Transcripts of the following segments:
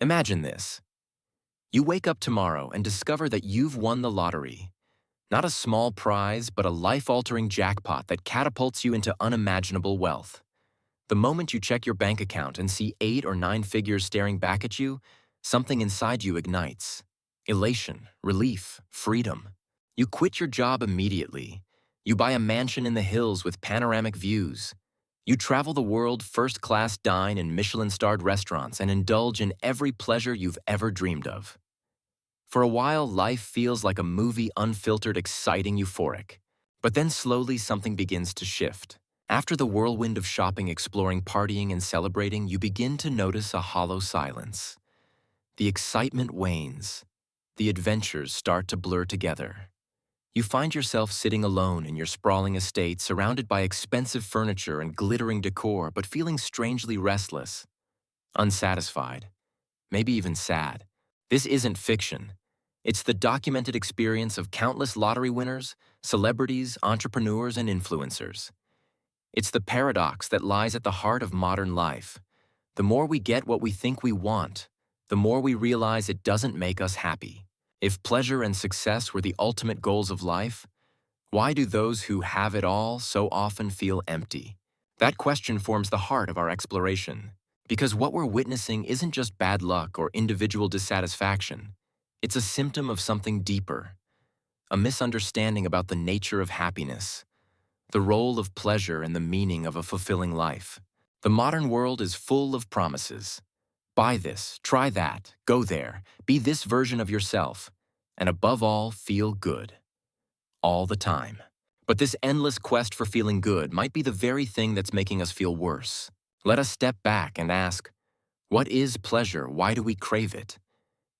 Imagine this. You wake up tomorrow and discover that you've won the lottery. Not a small prize, but a life-altering jackpot that catapults you into unimaginable wealth. The moment you check your bank account and see 8 or 9 figures staring back at you, something inside you ignites. Elation, relief, freedom. You quit your job immediately. You buy a mansion in the hills with panoramic views. You travel the world first-class, dine in Michelin-starred restaurants, and indulge in every pleasure you've ever dreamed of. For a while, life feels like a movie, unfiltered, exciting, euphoric. But then slowly something begins to shift. After the whirlwind of shopping, exploring, partying, and celebrating, you begin to notice a hollow silence. The excitement wanes. The adventures start to blur together. You find yourself sitting alone in your sprawling estate, surrounded by expensive furniture and glittering decor, but feeling strangely restless, unsatisfied, maybe even sad. This isn't fiction. It's the documented experience of countless lottery winners, celebrities, entrepreneurs, and influencers. It's the paradox that lies at the heart of modern life. The more we get what we think we want, the more we realize it doesn't make us happy. If pleasure and success were the ultimate goals of life, why do those who have it all so often feel empty? That question forms the heart of our exploration, because what we're witnessing isn't just bad luck or individual dissatisfaction. It's a symptom of something deeper, a misunderstanding about the nature of happiness, the role of pleasure and the meaning of a fulfilling life. The modern world is full of promises. Buy this, try that, go there, be this version of yourself, and above all, feel good. All the time. But this endless quest for feeling good might be the very thing that's making us feel worse. Let us step back and ask, what is pleasure? Why do we crave it?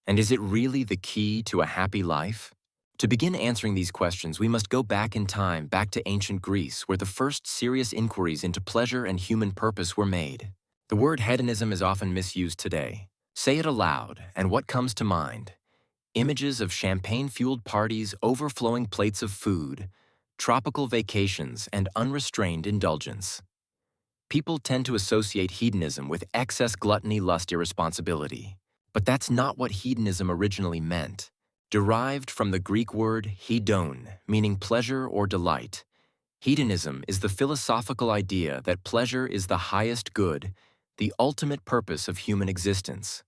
And is it really the key to a happy life? To begin answering these questions, we must go back in time, back to ancient Greece, where the first serious inquiries into pleasure and human purpose were made. The word hedonism is often misused today. Say it aloud, and what comes to mind? Images of champagne-fueled parties, overflowing plates of food, tropical vacations, and unrestrained indulgence. People tend to associate hedonism with excess gluttony, lust, irresponsibility. But that's not what hedonism originally meant. Derived from the Greek word hedon, meaning pleasure or delight, hedonism is the philosophical idea that pleasure is the highest good, the ultimate purpose of human existence.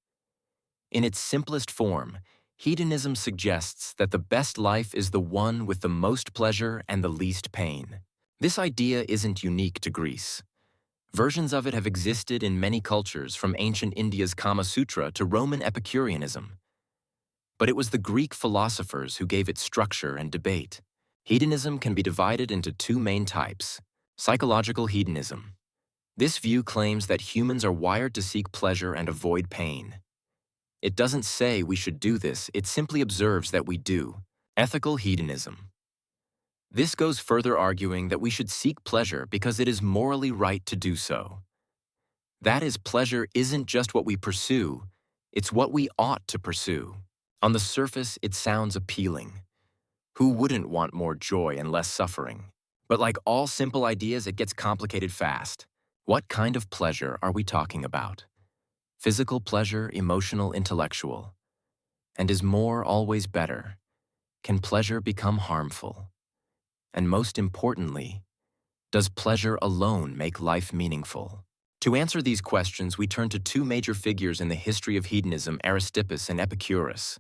In its simplest form, hedonism suggests that the best life is the one with the most pleasure and the least pain. This idea isn't unique to Greece. Versions of it have existed in many cultures, from ancient India's Kama Sutra to Roman Epicureanism. But it was the Greek philosophers who gave it structure and debate. Hedonism can be divided into 2 main types. Psychological hedonism. This view claims that humans are wired to seek pleasure and avoid pain. It doesn't say we should do this, it simply observes that we do. Ethical hedonism. This goes further, arguing that we should seek pleasure because it is morally right to do so. That is, pleasure isn't just what we pursue, it's what we ought to pursue. On the surface, it sounds appealing. Who wouldn't want more joy and less suffering? But like all simple ideas, it gets complicated fast. What kind of pleasure are we talking about? Physical pleasure, emotional, intellectual? And is more always better? Can pleasure become harmful? And most importantly, does pleasure alone make life meaningful? To answer these questions, we turn to 2 major figures in the history of hedonism, Aristippus and Epicurus.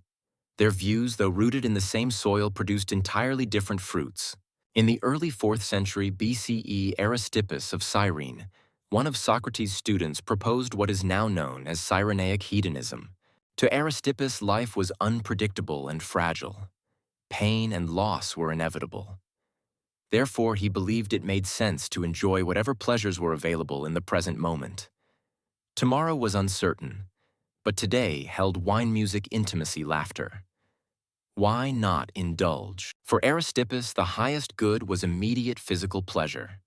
Their views, though rooted in the same soil, produced entirely different fruits. In the early 4th century BCE, Aristippus of Cyrene, one of Socrates' students, proposed what is now known as Cyrenaic hedonism. To Aristippus, life was unpredictable and fragile. Pain and loss were inevitable. Therefore, he believed it made sense to enjoy whatever pleasures were available in the present moment. Tomorrow was uncertain, but today held wine, music, intimacy, laughter. Why not indulge? For Aristippus, the highest good was immediate physical pleasure.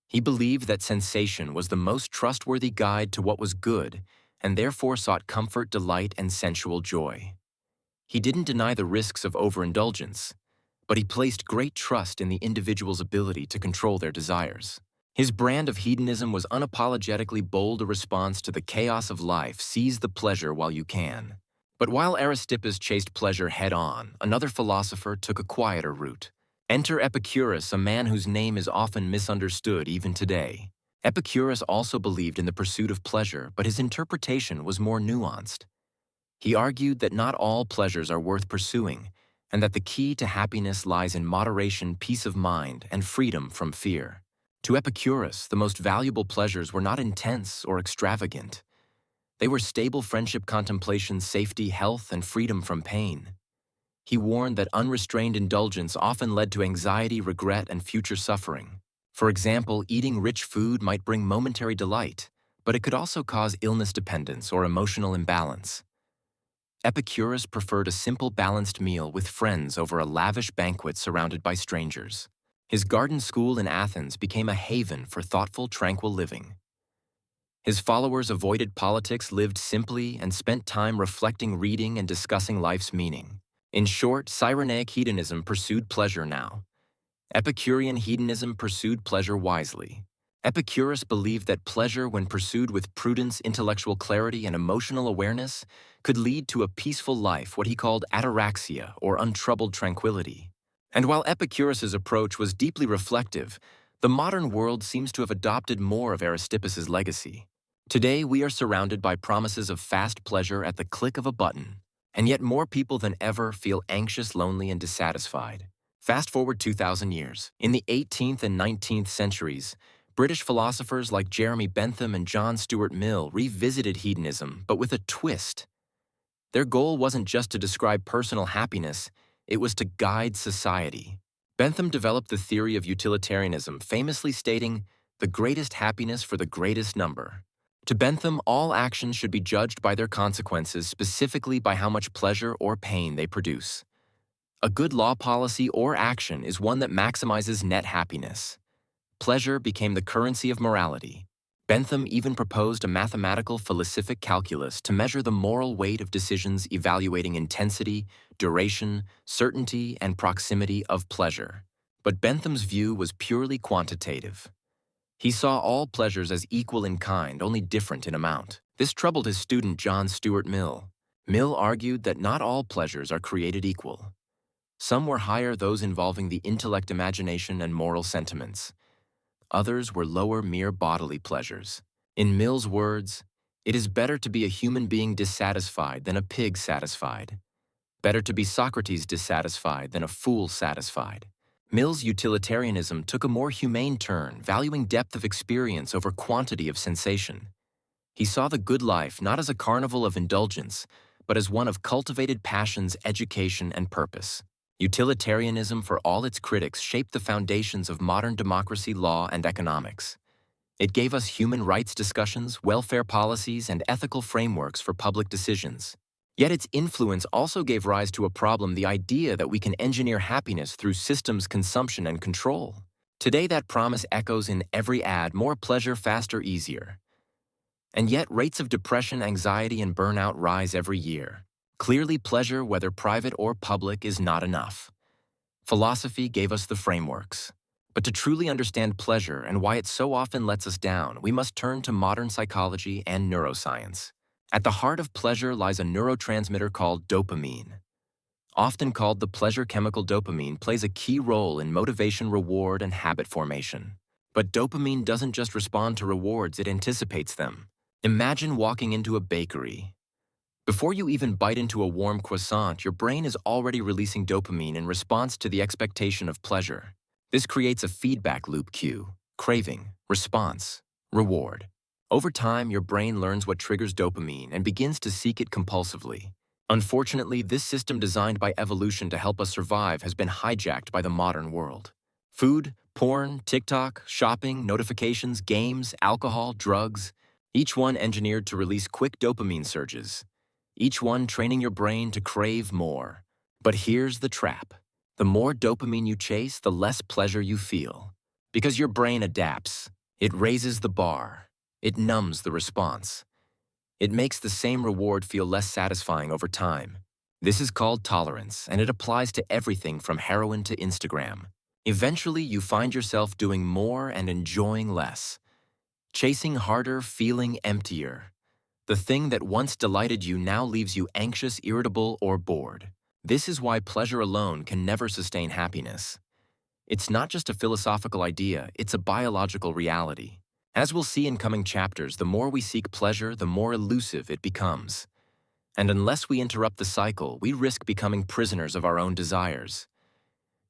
He believed that sensation was the most trustworthy guide to what was good, and therefore sought comfort, delight, and sensual joy. He didn't deny the risks of overindulgence, but he placed great trust in the individual's ability to control their desires. His brand of hedonism was unapologetically bold, a response to the chaos of life: seize the pleasure while you can. But while Aristippus chased pleasure head-on, another philosopher took a quieter route. Enter Epicurus, a man whose name is often misunderstood even today. Epicurus also believed in the pursuit of pleasure, but his interpretation was more nuanced. He argued that not all pleasures are worth pursuing, and that the key to happiness lies in moderation, peace of mind, and freedom from fear. To Epicurus, the most valuable pleasures were not intense or extravagant. They were stable friendship, contemplation, safety, health, and freedom from pain. He warned that unrestrained indulgence often led to anxiety, regret, and future suffering. For example, eating rich food might bring momentary delight, but it could also cause illness, dependence, or emotional imbalance. Epicurus preferred a simple, balanced meal with friends over a lavish banquet surrounded by strangers. His garden school in Athens became a haven for thoughtful, tranquil living. His followers avoided politics, lived simply, and spent time reflecting, reading, and discussing life's meaning. In short, Cyrenaic hedonism pursued pleasure now. Epicurean hedonism pursued pleasure wisely. Epicurus believed that pleasure, when pursued with prudence, intellectual clarity, and emotional awareness, could lead to a peaceful life, what he called ataraxia, or untroubled tranquility. And while Epicurus's approach was deeply reflective, the modern world seems to have adopted more of Aristippus's legacy. Today, we are surrounded by promises of fast pleasure at the click of a button, and yet more people than ever feel anxious, lonely, and dissatisfied. Fast forward 2,000 years. In the 18th and 19th centuries, British philosophers like Jeremy Bentham and John Stuart Mill revisited hedonism, but with a twist. Their goal wasn't just to describe personal happiness, it was to guide society. Bentham developed the theory of utilitarianism, famously stating, "The greatest happiness for the greatest number." To Bentham, all actions should be judged by their consequences, specifically by how much pleasure or pain they produce. A good law, policy, or action is one that maximizes net happiness. Pleasure became the currency of morality. Bentham even proposed a mathematical philosophic calculus to measure the moral weight of decisions, evaluating intensity, duration, certainty, and proximity of pleasure. But Bentham's view was purely quantitative. He saw all pleasures as equal in kind, only different in amount. This troubled his student John Stuart Mill. Mill argued that not all pleasures are created equal. Some were higher, those involving the intellect, imagination, and moral sentiments. Others were lower, mere bodily pleasures. In Mill's words, "It is better to be a human being dissatisfied than a pig satisfied. Better to be Socrates dissatisfied than a fool satisfied." Mill's utilitarianism took a more humane turn, valuing depth of experience over quantity of sensation. He saw the good life not as a carnival of indulgence, but as one of cultivated passions, education, and purpose. Utilitarianism, for all its critics, shaped the foundations of modern democracy, law, and economics. It gave us human rights discussions, welfare policies, and ethical frameworks for public decisions. Yet its influence also gave rise to a problem: the idea that we can engineer happiness through systems, consumption, and control. Today, that promise echoes in every ad: more pleasure, faster, easier. And yet, rates of depression, anxiety, and burnout rise every year. Clearly, pleasure, whether private or public, is not enough. Philosophy gave us the frameworks. But to truly understand pleasure and why it so often lets us down, we must turn to modern psychology and neuroscience. At the heart of pleasure lies a neurotransmitter called dopamine. Often called the pleasure chemical, dopamine plays a key role in motivation, reward, and habit formation. But dopamine doesn't just respond to rewards, it anticipates them. Imagine walking into a bakery. Before you even bite into a warm croissant, your brain is already releasing dopamine in response to the expectation of pleasure. This creates a feedback loop: cue, craving, response, reward. Over time, your brain learns what triggers dopamine and begins to seek it compulsively. Unfortunately, this system, designed by evolution to help us survive, has been hijacked by the modern world. Food, porn, TikTok, shopping, notifications, games, alcohol, drugs, each one engineered to release quick dopamine surges. Each one training your brain to crave more. But here's the trap. The more dopamine you chase, the less pleasure you feel. Because your brain adapts. It raises the bar. It numbs the response. It makes the same reward feel less satisfying over time. This is called tolerance, and it applies to everything from heroin to Instagram. Eventually, you find yourself doing more and enjoying less, chasing harder, feeling emptier. The thing that once delighted you now leaves you anxious, irritable, or bored. This is why pleasure alone can never sustain happiness. It's not just a philosophical idea, it's a biological reality. As we'll see in coming chapters, the more we seek pleasure, the more elusive it becomes. And unless we interrupt the cycle, we risk becoming prisoners of our own desires.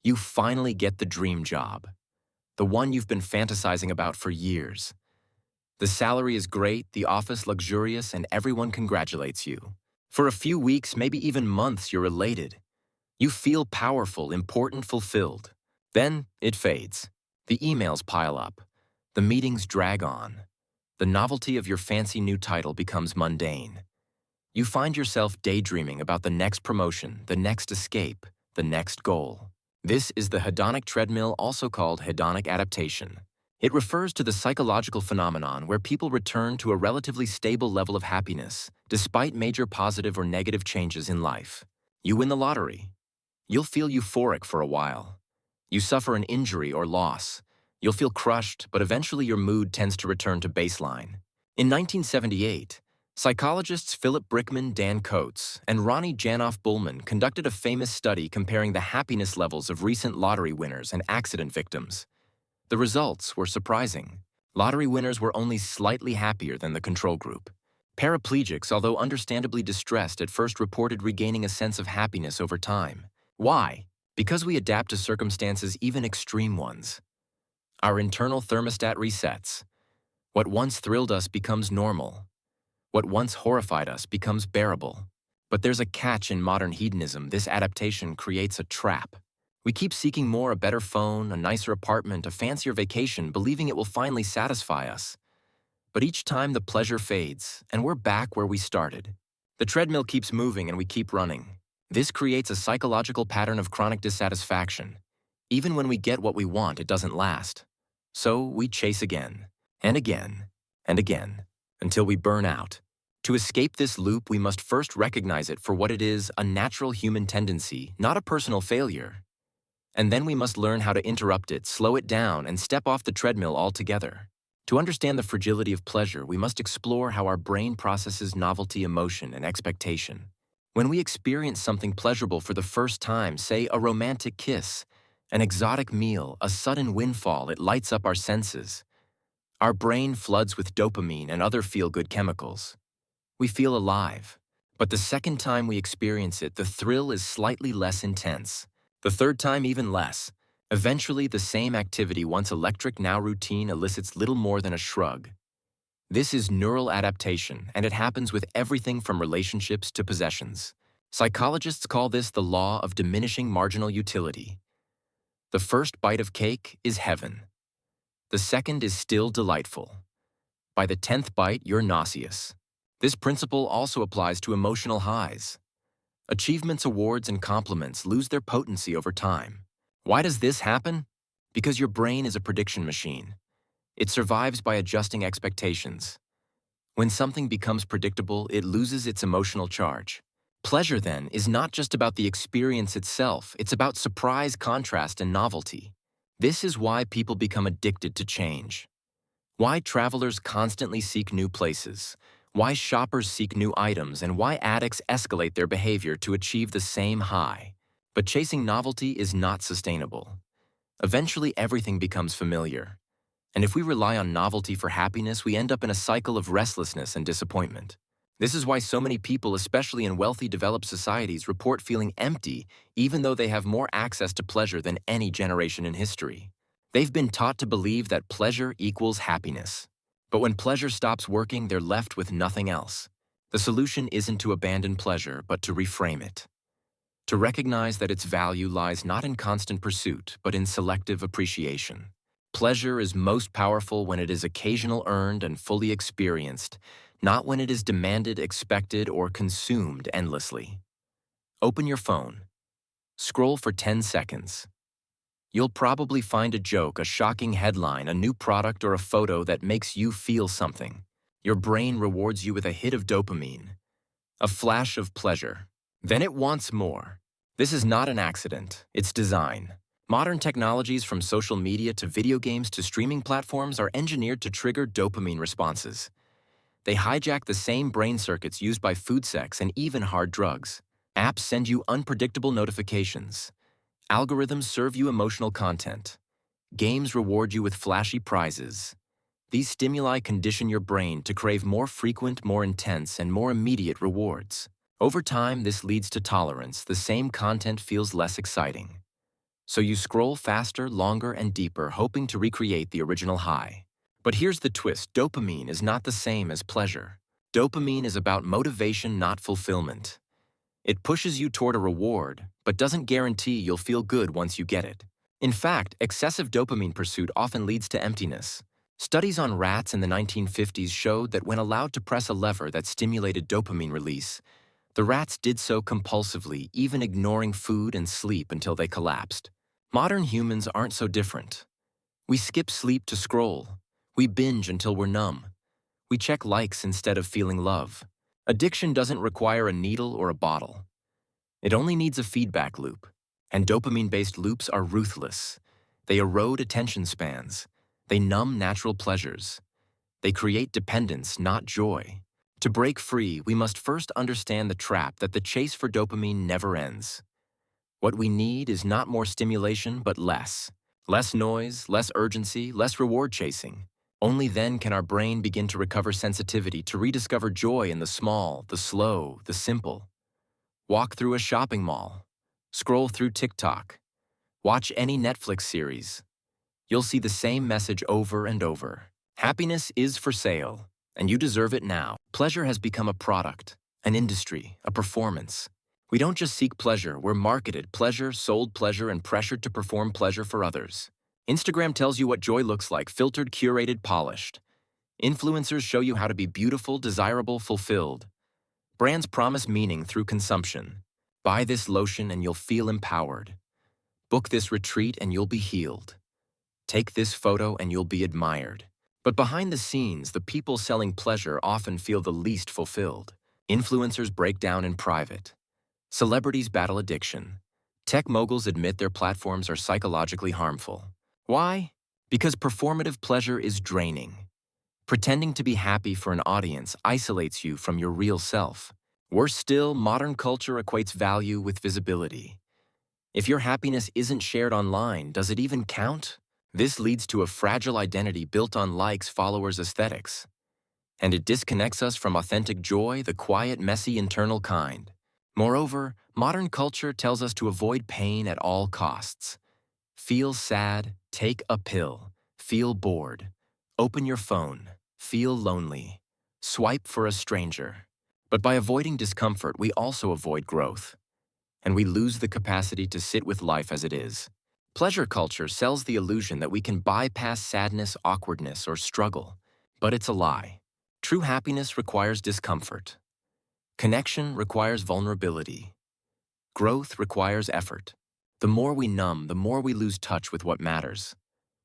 You finally get the dream job, the one you've been fantasizing about for years. The salary is great, the office luxurious, and everyone congratulates you. For a few weeks, maybe even months, you're elated. You feel powerful, important, fulfilled. Then it fades. The emails pile up. The meetings drag on. The novelty of your fancy new title becomes mundane. You find yourself daydreaming about the next promotion, the next escape, the next goal. This is the hedonic treadmill, also called hedonic adaptation. It refers to the psychological phenomenon where people return to a relatively stable level of happiness despite major positive or negative changes in life. You win the lottery. You'll feel euphoric for a while. You suffer an injury or loss. You'll feel crushed, but eventually your mood tends to return to baseline. In 1978, psychologists Philip Brickman, Dan Coates, and Ronnie Janoff-Bullman conducted a famous study comparing the happiness levels of recent lottery winners and accident victims. The results were surprising. Lottery winners were only slightly happier than the control group. Paraplegics, although understandably distressed, at first reported regaining a sense of happiness over time. Why? Because we adapt to circumstances, even extreme ones. Our internal thermostat resets. What once thrilled us becomes normal. What once horrified us becomes bearable. But there's a catch in modern hedonism. This adaptation creates a trap. We keep seeking more, a better phone, a nicer apartment, a fancier vacation, believing it will finally satisfy us. But each time the pleasure fades, and we're back where we started. The treadmill keeps moving and we keep running. This creates a psychological pattern of chronic dissatisfaction. Even when we get what we want, it doesn't last. So we chase again, and again, and again, until we burn out. To escape this loop, we must first recognize it for what it is, a natural human tendency, not a personal failure. And then we must learn how to interrupt it, slow it down, and step off the treadmill altogether. To understand the fragility of pleasure, we must explore how our brain processes novelty, emotion, and expectation. When we experience something pleasurable for the first time, say a romantic kiss, an exotic meal, a sudden windfall, it lights up our senses. Our brain floods with dopamine and other feel-good chemicals. We feel alive. But the second time we experience it, the thrill is slightly less intense. The third time, even less. Eventually, the same activity, once electric, now routine, elicits little more than a shrug. This is neural adaptation, and it happens with everything from relationships to possessions. Psychologists call this the law of diminishing marginal utility. The first bite of cake is heaven. The second is still delightful. By the 10th bite, you're nauseous. This principle also applies to emotional highs. Achievements, awards, and compliments lose their potency over time. Why does this happen? Because your brain is a prediction machine. It survives by adjusting expectations. When something becomes predictable, it loses its emotional charge. Pleasure, then, is not just about the experience itself, it's about surprise, contrast, and novelty. This is why people become addicted to change. Why travelers constantly seek new places. Why shoppers seek new items, and why addicts escalate their behavior to achieve the same high. But chasing novelty is not sustainable. Eventually, everything becomes familiar. And if we rely on novelty for happiness, we end up in a cycle of restlessness and disappointment. This is why so many people, especially in wealthy, developed societies, report feeling empty even though they have more access to pleasure than any generation in history. They've been taught to believe that pleasure equals happiness. But when pleasure stops working, they're left with nothing else. The solution isn't to abandon pleasure, but to reframe it. To recognize that its value lies not in constant pursuit, but in selective appreciation. Pleasure is most powerful when it is occasional, earned, and fully experienced, not when it is demanded, expected, or consumed endlessly. Open your phone. Scroll for 10 seconds. You'll probably find a joke, a shocking headline, a new product, or a photo that makes you feel something. Your brain rewards you with a hit of dopamine, a flash of pleasure. Then it wants more. This is not an accident, it's design. Modern technologies from social media to video games to streaming platforms are engineered to trigger dopamine responses. They hijack the same brain circuits used by food sex and even hard drugs. Apps send you unpredictable notifications. Algorithms serve you emotional content. Games reward you with flashy prizes. These stimuli condition your brain to crave more frequent, more intense, and more immediate rewards. Over time, this leads to tolerance. The same content feels less exciting. So you scroll faster, longer, and deeper, hoping to recreate the original high. But here's the twist: dopamine is not the same as pleasure. Dopamine is about motivation, not fulfillment. It pushes you toward a reward, but doesn't guarantee you'll feel good once you get it. In fact, excessive dopamine pursuit often leads to emptiness. Studies on rats in the 1950s showed that when allowed to press a lever that stimulated dopamine release, the rats did so compulsively, even ignoring food and sleep until they collapsed. Modern humans aren't so different. We skip sleep to scroll. We binge until we're numb. We check likes instead of feeling love. Addiction doesn't require a needle or a bottle. It only needs a feedback loop. And dopamine-based loops are ruthless. They erode attention spans. They numb natural pleasures. They create dependence, not joy. To break free, we must first understand the trap that the chase for dopamine never ends. What we need is not more stimulation, but less. Less noise, less urgency, less reward chasing. Only then can our brain begin to recover sensitivity, to rediscover joy in the small, the slow, the simple. Walk through a shopping mall. Scroll through TikTok. Watch any Netflix series. You'll see the same message over and over. Happiness is for sale, and you deserve it now. Pleasure has become a product, an industry, a performance. We don't just seek pleasure, we're marketed pleasure, sold pleasure, and pressured to perform pleasure for others. Instagram tells you what joy looks like: filtered, curated, polished. Influencers show you how to be beautiful, desirable, fulfilled. Brands promise meaning through consumption. Buy this lotion and you'll feel empowered. Book this retreat and you'll be healed. Take this photo and you'll be admired. But behind the scenes, the people selling pleasure often feel the least fulfilled. Influencers break down in private. Celebrities battle addiction. Tech moguls admit their platforms are psychologically harmful. Why? Because performative pleasure is draining. Pretending to be happy for an audience isolates you from your real self. Worse still, modern culture equates value with visibility. If your happiness isn't shared online, does it even count? This leads to a fragile identity built on likes, followers, aesthetics. And it disconnects us from authentic joy, the quiet, messy, internal kind. Moreover, modern culture tells us to avoid pain at all costs. Feel sad, take a pill. Feel bored, open your phone. Feel lonely, swipe for a stranger. But by avoiding discomfort, we also avoid growth. And we lose the capacity to sit with life as it is. Pleasure culture sells the illusion that we can bypass sadness, awkwardness, or struggle. But it's a lie. True happiness requires discomfort. Connection requires vulnerability. Growth requires effort. The more we numb, the more we lose touch with what matters.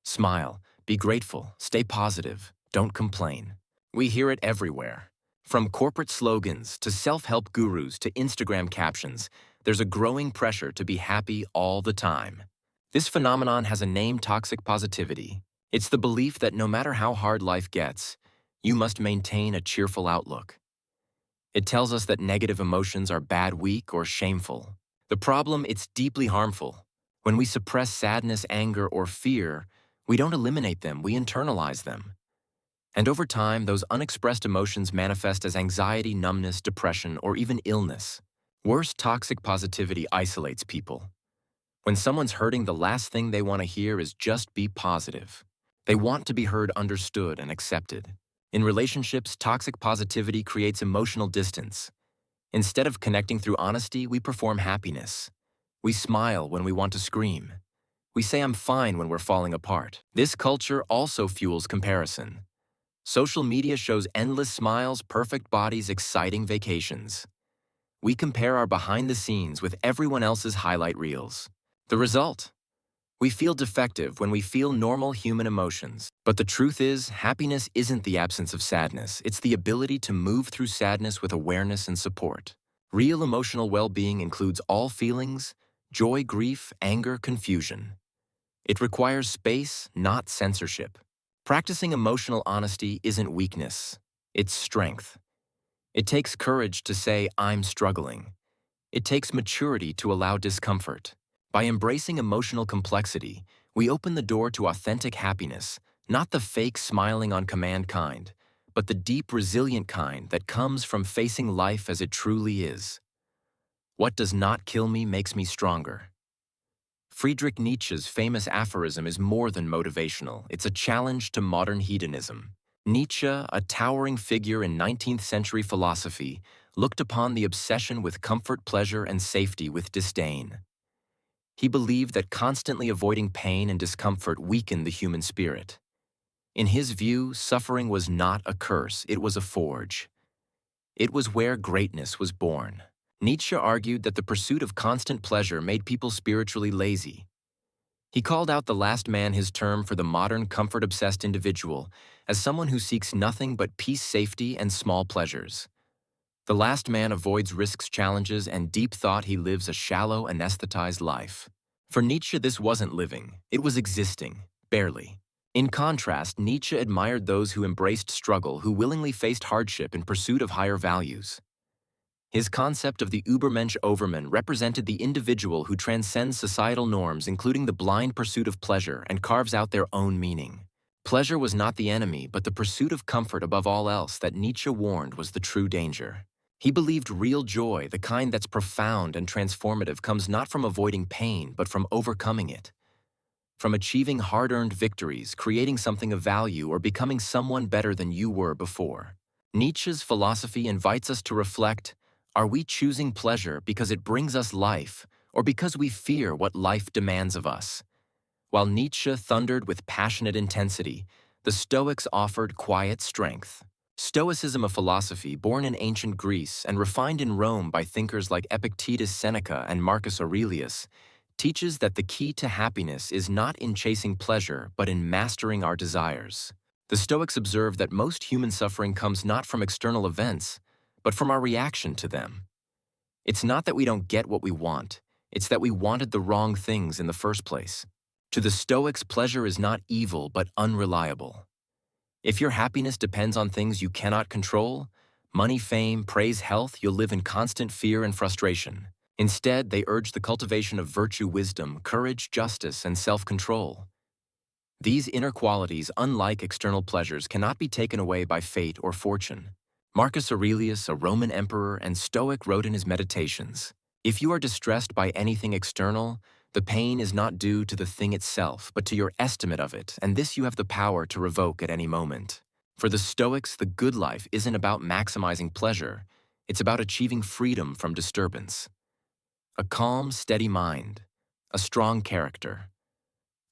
Smile, be grateful, stay positive, don't complain. We hear it everywhere. From corporate slogans to self-help gurus to Instagram captions, there's a growing pressure to be happy all the time. This phenomenon has a name: toxic positivity. It's the belief that no matter how hard life gets, you must maintain a cheerful outlook. It tells us that negative emotions are bad, weak, or shameful. The problem: it's deeply harmful. When we suppress sadness, anger, or fear, we don't eliminate them, we internalize them. And over time, those unexpressed emotions manifest as anxiety, numbness, depression, or even illness. Worse, toxic positivity isolates people. When someone's hurting, the last thing they want to hear is just be positive. They want to be heard, understood, and accepted. In relationships, toxic positivity creates emotional distance. Instead of connecting through honesty, we perform happiness. We smile when we want to scream. We say "I'm fine" when we're falling apart. This culture also fuels comparison. Social media shows endless smiles, perfect bodies, exciting vacations. We compare our behind the scenes with everyone else's highlight reels. The result? We feel defective when we feel normal human emotions. But the truth is, happiness isn't the absence of sadness. It's the ability to move through sadness with awareness and support. Real emotional well-being includes all feelings: joy, grief, anger, confusion. It requires space, not censorship. Practicing emotional honesty isn't weakness, it's strength. It takes courage to say, I'm struggling. It takes maturity to allow discomfort. By embracing emotional complexity, we open the door to authentic happiness, not the fake smiling on command kind, but the deep, resilient kind that comes from facing life as it truly is. What does not kill me makes me stronger. Friedrich Nietzsche's famous aphorism is more than motivational, it's a challenge to modern hedonism. Nietzsche, a towering figure in 19th century philosophy, looked upon the obsession with comfort, pleasure, and safety with disdain. He believed that constantly avoiding pain and discomfort weakened the human spirit. In his view, suffering was not a curse, it was a forge. It was where greatness was born. Nietzsche argued that the pursuit of constant pleasure made people spiritually lazy. He called out the last man his term for the modern comfort-obsessed individual as someone who seeks nothing but peace, safety, and small pleasures. The last man avoids risks, challenges, and deep thought. He lives a shallow, anesthetized life. For Nietzsche, this wasn't living, it was existing, barely. In contrast, Nietzsche admired those who embraced struggle, who willingly faced hardship in pursuit of higher values. His concept of the Übermensch Overman represented the individual who transcends societal norms, including the blind pursuit of pleasure, and carves out their own meaning. Pleasure was not the enemy, but the pursuit of comfort above all else that Nietzsche warned was the true danger. He believed real joy, the kind that's profound and transformative, comes not from avoiding pain, but from overcoming it. From achieving hard-earned victories, creating something of value, or becoming someone better than you were before. Nietzsche's philosophy invites us to reflect, are we choosing pleasure because it brings us life, or because we fear what life demands of us? While Nietzsche thundered with passionate intensity, the Stoics offered quiet strength. Stoicism, a philosophy born in ancient Greece and refined in Rome by thinkers like Epicurus, Seneca, and Marcus Aurelius, teaches that the key to happiness is not in chasing pleasure, but in mastering our desires. The Stoics observe that most human suffering comes not from external events, but from our reaction to them. It's not that we don't get what we want, it's that we wanted the wrong things in the first place. To the Stoics, pleasure is not evil, but unreliable. If your happiness depends on things you cannot control, money, fame, praise, health, you'll live in constant fear and frustration. Instead, they urge the cultivation of virtue, wisdom, courage, justice, and self-control. These inner qualities, unlike external pleasures, cannot be taken away by fate or fortune. Marcus Aurelius, a Roman emperor and Stoic, wrote in his Meditations, "If you are distressed by anything external, the pain is not due to the thing itself, but to your estimate of it, and this you have the power to revoke at any moment." For the Stoics, the good life isn't about maximizing pleasure, it's about achieving freedom from disturbance. A calm, steady mind, a strong character,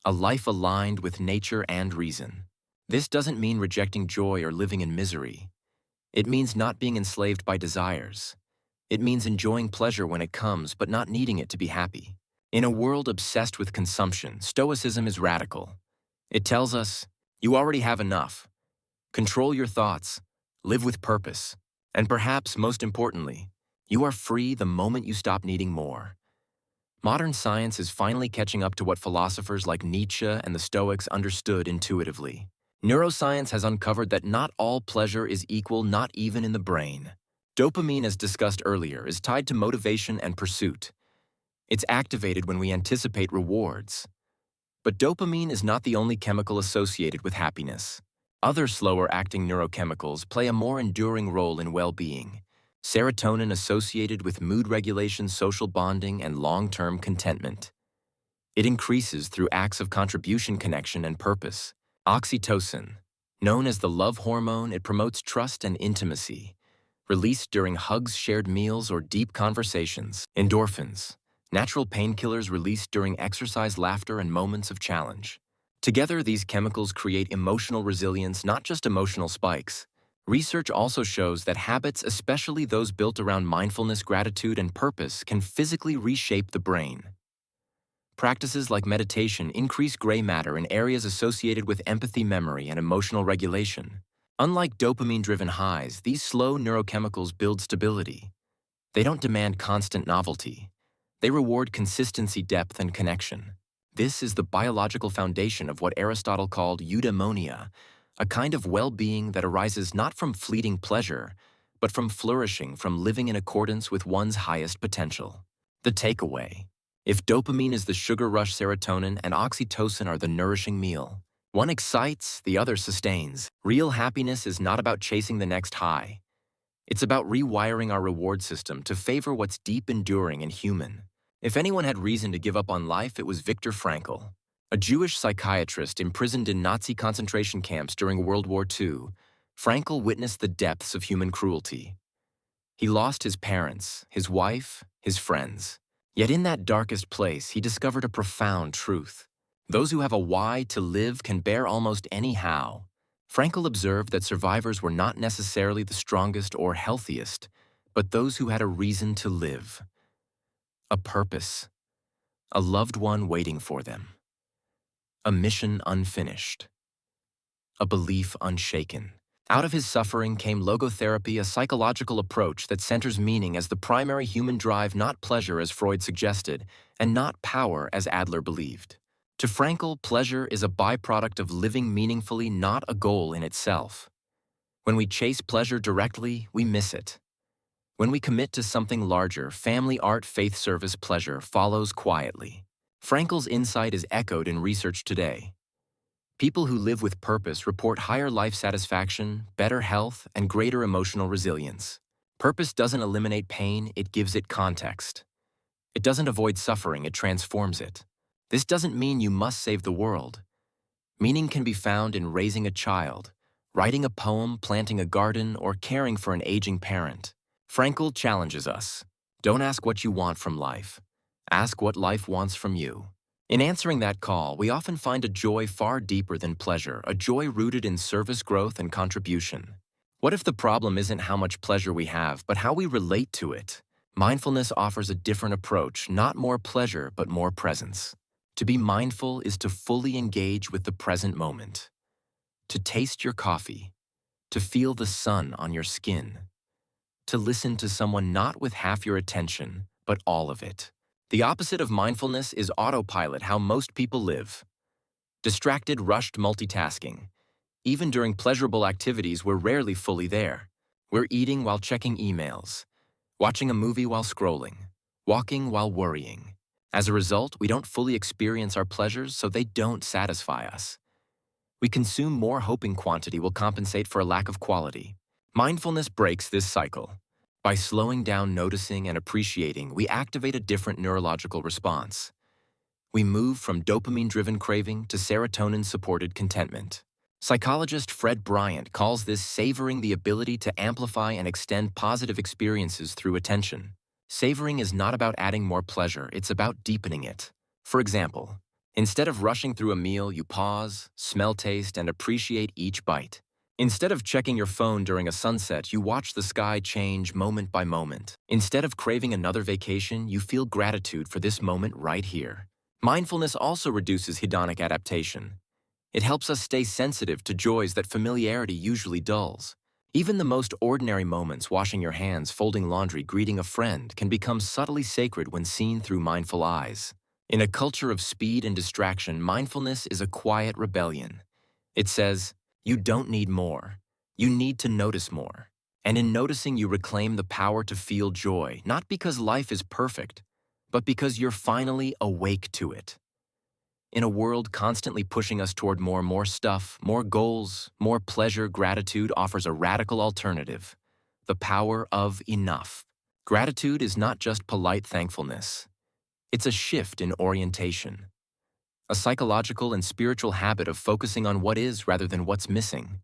a life aligned with nature and reason. This doesn't mean rejecting joy or living in misery. It means not being enslaved by desires. It means enjoying pleasure when it comes, but not needing it to be happy. In a world obsessed with consumption, Stoicism is radical. It tells us, you already have enough. Control your thoughts, live with purpose, and perhaps most importantly, you are free the moment you stop needing more. Modern science is finally catching up to what philosophers like Nietzsche and the Stoics understood intuitively. Neuroscience has uncovered that not all pleasure is equal, not even in the brain. Dopamine, as discussed earlier, is tied to motivation and pursuit. It's activated when we anticipate rewards. But dopamine is not the only chemical associated with happiness. Other slower-acting neurochemicals play a more enduring role in well-being. Serotonin, associated with mood regulation, social bonding, and long-term contentment. It increases through acts of contribution, connection, and purpose. Oxytocin, known as the love hormone, it promotes trust and intimacy, released during hugs, shared meals, or deep conversations. Endorphins, natural painkillers released during exercise, laughter, and moments of challenge. Together, these chemicals create emotional resilience, not just emotional spikes. Research also shows that habits, especially those built around mindfulness, gratitude, and purpose, can physically reshape the brain. Practices like meditation increase gray matter in areas associated with empathy, memory, and emotional regulation. Unlike dopamine-driven highs, these slow neurochemicals build stability. They don't demand constant novelty. They reward consistency, depth, and connection. this is the biological foundation of what Aristotle called eudaimonia, a kind of well-being that arises not from fleeting pleasure, but from flourishing, from living in accordance with one's highest potential. The takeaway: if dopamine is the sugar rush, serotonin and oxytocin are the nourishing meal. One excites, the other sustains. Real happiness is not about chasing the next high. It's about rewiring our reward system to favor what's deep, enduring, and human. If anyone had reason to give up on life, it was Viktor Frankl, a Jewish psychiatrist imprisoned in Nazi concentration camps during World War II. Frankl witnessed the depths of human cruelty. He lost his parents, his wife, his friends. Yet in that darkest place, he discovered a profound truth. Those who have a why to live can bear almost any how. Frankl observed that survivors were not necessarily the strongest or healthiest, but those who had a reason to live. A purpose. A loved one waiting for them. A mission unfinished. A belief unshaken. Out of his suffering came logotherapy, a psychological approach that centers meaning as the primary human drive, not pleasure as Freud suggested, and not power as Adler believed. To Frankl, pleasure is a byproduct of living meaningfully, not a goal in itself. When we chase pleasure directly, we miss it. When we commit to something larger, family, art, faith, service, pleasure follows quietly. Frankl's insight is echoed in research today. People who live with purpose report higher life satisfaction, better health, and greater emotional resilience. Purpose doesn't eliminate pain, it gives it context. It doesn't avoid suffering, it transforms it. This doesn't mean you must save the world. Meaning can be found in raising a child, writing a poem, planting a garden, or caring for an aging parent. Frankl challenges us. Don't ask what you want from life. Ask what life wants from you. In answering that call, we often find a joy far deeper than pleasure, a joy rooted in service, growth, and contribution. What if the problem isn't how much pleasure we have, but how we relate to it? Mindfulness offers a different approach, not more pleasure, but more presence. To be mindful is to fully engage with the present moment. To taste your coffee. To feel the sun on your skin. To listen to someone not with half your attention, but all of it. The opposite of mindfulness is autopilot, how most people live. Distracted, rushed multitasking. Even during pleasurable activities, we're rarely fully there. We're eating while checking emails, watching a movie while scrolling, walking while worrying. As a result, we don't fully experience our pleasures, so they don't satisfy us. We consume more, hoping quantity will compensate for a lack of quality. Mindfulness breaks this cycle. By slowing down, noticing, and appreciating, we activate a different neurological response. We move from dopamine-driven craving to serotonin-supported contentment. Psychologist Fred Bryant calls this savoring, the ability to amplify and extend positive experiences through attention. Savoring is not about adding more pleasure, it's about deepening it. For example, instead of rushing through a meal, you pause, smell, taste, and appreciate each bite. Instead of checking your phone during a sunset, you watch the sky change moment by moment. Instead of craving another vacation, you feel gratitude for this moment right here. Mindfulness also reduces hedonic adaptation. It helps us stay sensitive to joys that familiarity usually dulls. Even the most ordinary moments, washing your hands, folding laundry, greeting a friend, can become subtly sacred when seen through mindful eyes. In a culture of speed and distraction, mindfulness is a quiet rebellion. It says, you don't need more. You need to notice more. And in noticing, you reclaim the power to feel joy, not because life is perfect, but because you're finally awake to it. In a world constantly pushing us toward more stuff, more goals, more pleasure, gratitude offers a radical alternative: the power of enough. Gratitude is not just polite thankfulness. It's a shift in orientation. A psychological and spiritual habit of focusing on what is rather than what's missing.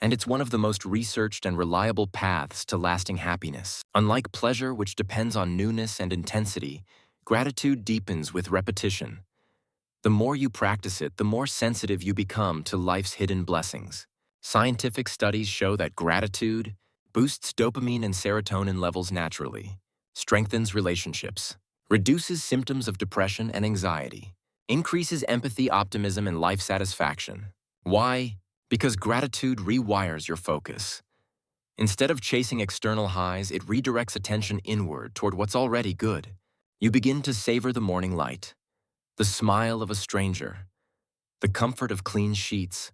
And it's one of the most researched and reliable paths to lasting happiness. Unlike pleasure, which depends on newness and intensity, gratitude deepens with repetition. The more you practice it, the more sensitive you become to life's hidden blessings. Scientific studies show that gratitude boosts dopamine and serotonin levels naturally, strengthens relationships, reduces symptoms of depression and anxiety, increases empathy, optimism, and life satisfaction. Why? Because gratitude rewires your focus. Instead of chasing external highs, it redirects attention inward toward what's already good. You begin to savor the morning light, the smile of a stranger, the comfort of clean sheets,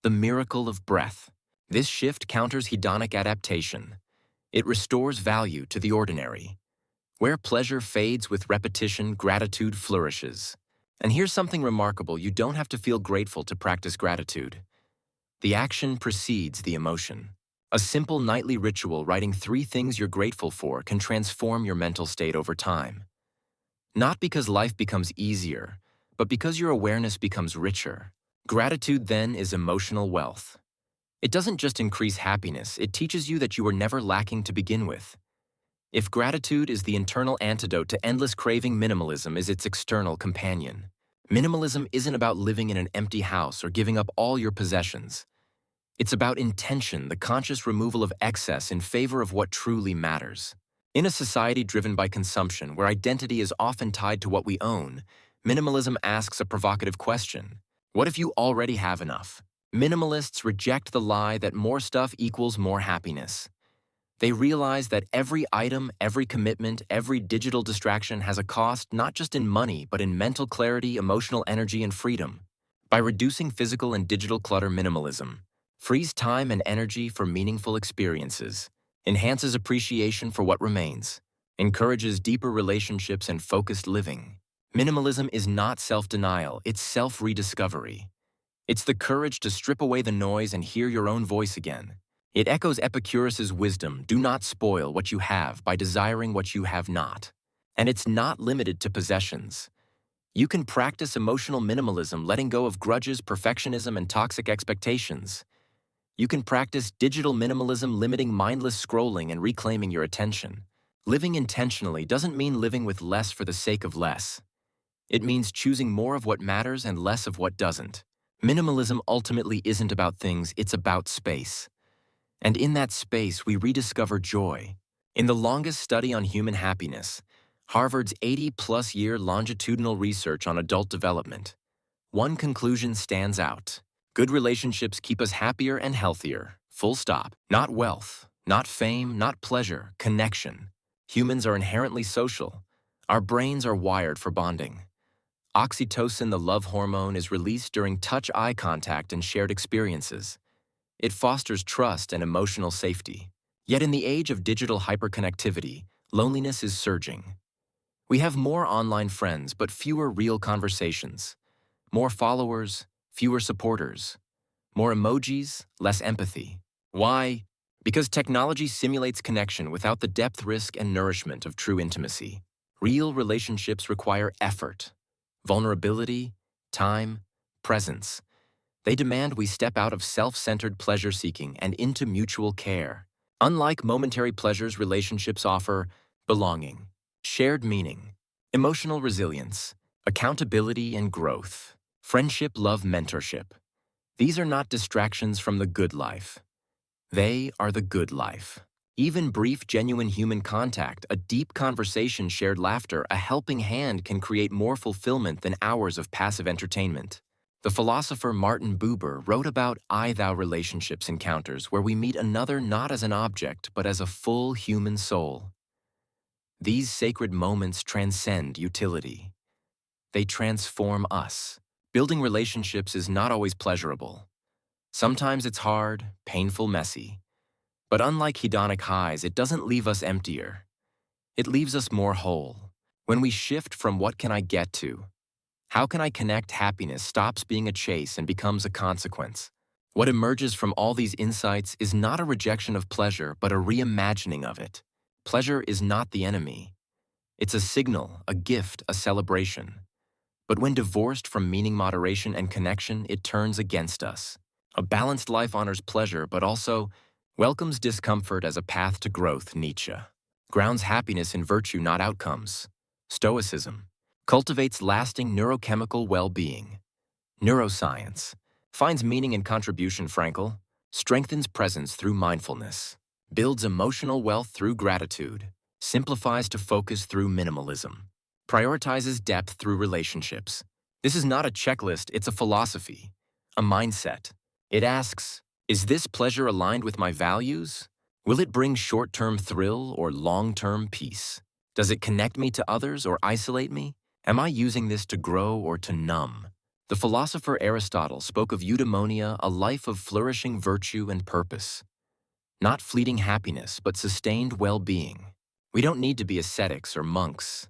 the miracle of breath. This shift counters hedonic adaptation. It restores value to the ordinary. Where pleasure fades with repetition, gratitude flourishes. And here's something remarkable: you don't have to feel grateful to practice gratitude. The action precedes the emotion. A simple nightly ritual writing 3 things you're grateful for can transform your mental state over time. Not because life becomes easier, but because your awareness becomes richer. Gratitude, then, is emotional wealth. It doesn't just increase happiness, it teaches you that you were never lacking to begin with. If gratitude is the internal antidote to endless craving, minimalism is its external companion. Minimalism isn't about living in an empty house or giving up all your possessions. It's about intention, the conscious removal of excess in favor of what truly matters. In a society driven by consumption, where identity is often tied to what we own, minimalism asks a provocative question. What if you already have enough? Minimalists reject the lie that more stuff equals more happiness. They realize that every item, every commitment, every digital distraction has a cost, not just in money, but in mental clarity, emotional energy, and freedom. By reducing physical and digital clutter, minimalism frees time and energy for meaningful experiences, enhances appreciation for what remains, encourages deeper relationships and focused living. Minimalism is not self-denial, it's self-rediscovery. It's the courage to strip away the noise and hear your own voice again. It echoes Epicurus's wisdom: do not spoil what you have by desiring what you have not. And it's not limited to possessions. You can practice emotional minimalism, letting go of grudges, perfectionism, and toxic expectations. You can practice digital minimalism, limiting mindless scrolling and reclaiming your attention. Living intentionally doesn't mean living with less for the sake of less. It means choosing more of what matters and less of what doesn't. Minimalism ultimately isn't about things, it's about space. And in that space, we rediscover joy. In the longest study on human happiness, Harvard's 80-plus-year longitudinal research on adult development, one conclusion stands out. Good relationships keep us happier and healthier. Full stop. Not wealth, not fame, not pleasure, connection. Humans are inherently social. Our brains are wired for bonding. Oxytocin, the love hormone, is released during touch, eye contact, and shared experiences. It fosters trust and emotional safety. Yet in the age of digital hyperconnectivity, loneliness is surging. We have more online friends, but fewer real conversations. More followers, fewer supporters. More emojis, less empathy. Why? Because technology simulates connection without the depth, risk, and nourishment of true intimacy. Real relationships require effort, vulnerability, time, presence. They demand we step out of self-centered pleasure-seeking and into mutual care. Unlike momentary pleasures, relationships offer belonging, shared meaning, emotional resilience, accountability, and growth. Friendship, love, mentorship. These are not distractions from the good life. They are the good life. Even brief, genuine human contact, a deep conversation, shared laughter, a helping hand can create more fulfillment than hours of passive entertainment. The philosopher Martin Buber wrote about I-thou relationships, encounters where we meet another not as an object, but as a full human soul. These sacred moments transcend utility. They transform us. Building relationships is not always pleasurable. Sometimes it's hard, painful, messy. But unlike hedonic highs, it doesn't leave us emptier. It leaves us more whole. When we shift from what can I get to how can I connect, happiness stops being a chase and becomes a consequence. What emerges from all these insights is not a rejection of pleasure, but a reimagining of it. Pleasure is not the enemy. It's a signal, a gift, a celebration. But when divorced from meaning, moderation, and connection, it turns against us. A balanced life honors pleasure, but also welcomes discomfort as a path to growth, Nietzsche. Grounds happiness in virtue, not outcomes. Stoicism. Cultivates lasting neurochemical well-being. Neuroscience. Finds meaning in contribution, Frankl. Strengthens presence through mindfulness. Builds emotional wealth through gratitude. Simplifies to focus through minimalism. Prioritizes depth through relationships. This is not a checklist, it's a philosophy, a mindset. It asks, is this pleasure aligned with my values? Will it bring short-term thrill or long-term peace? Does it connect me to others or isolate me? Am I using this to grow or to numb? The philosopher Aristotle spoke of eudaimonia, a life of flourishing virtue and purpose. Not fleeting happiness, but sustained well-being. We don't need to be ascetics or monks.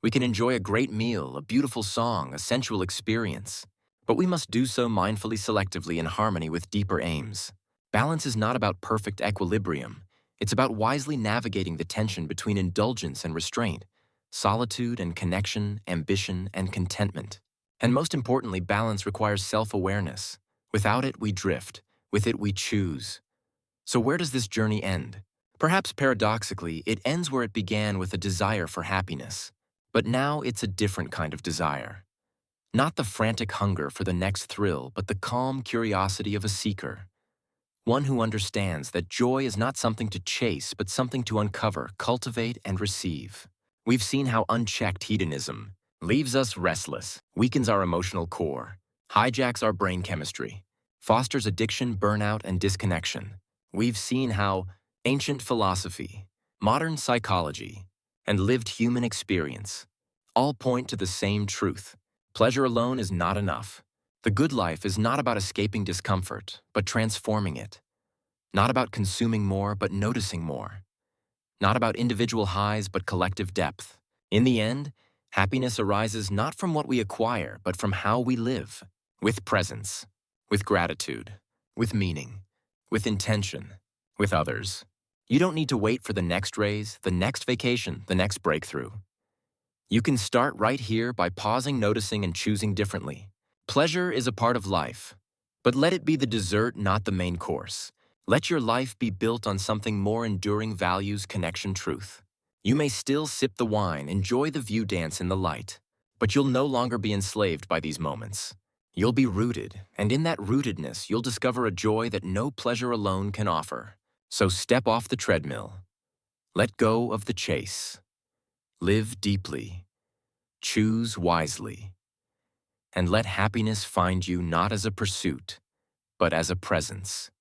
We can enjoy a great meal, a beautiful song, a sensual experience. But we must do so mindfully, selectively, in harmony with deeper aims. Balance is not about perfect equilibrium. It's about wisely navigating the tension between indulgence and restraint, solitude and connection, ambition and contentment. And most importantly, balance requires self-awareness. Without it, we drift. With it, we choose. So where does this journey end? Perhaps paradoxically, it ends where it began, with a desire for happiness. But now it's a different kind of desire. Not the frantic hunger for the next thrill, but the calm curiosity of a seeker. One who understands that joy is not something to chase, but something to uncover, cultivate, and receive. We've seen how unchecked hedonism leaves us restless, weakens our emotional core, hijacks our brain chemistry, fosters addiction, burnout, and disconnection. We've seen how ancient philosophy, modern psychology, and lived human experience all point to the same truth. Pleasure alone is not enough. The good life is not about escaping discomfort, but transforming it. Not about consuming more, but noticing more. Not about individual highs, but collective depth. In the end, happiness arises not from what we acquire, but from how we live, with presence, with gratitude, with meaning, with intention, with others. You don't need to wait for the next raise, the next vacation, the next breakthrough. You can start right here by pausing, noticing, and choosing differently. Pleasure is a part of life, but let it be the dessert, not the main course. Let your life be built on something more enduring: values, connection, truth. You may still sip the wine, enjoy the view, dance in the light, but you'll no longer be enslaved by these moments. You'll be rooted, and in that rootedness, you'll discover a joy that no pleasure alone can offer. So step off the treadmill. Let go of the chase. Live deeply. Choose wisely. And let happiness find you, not as a pursuit, but as a presence.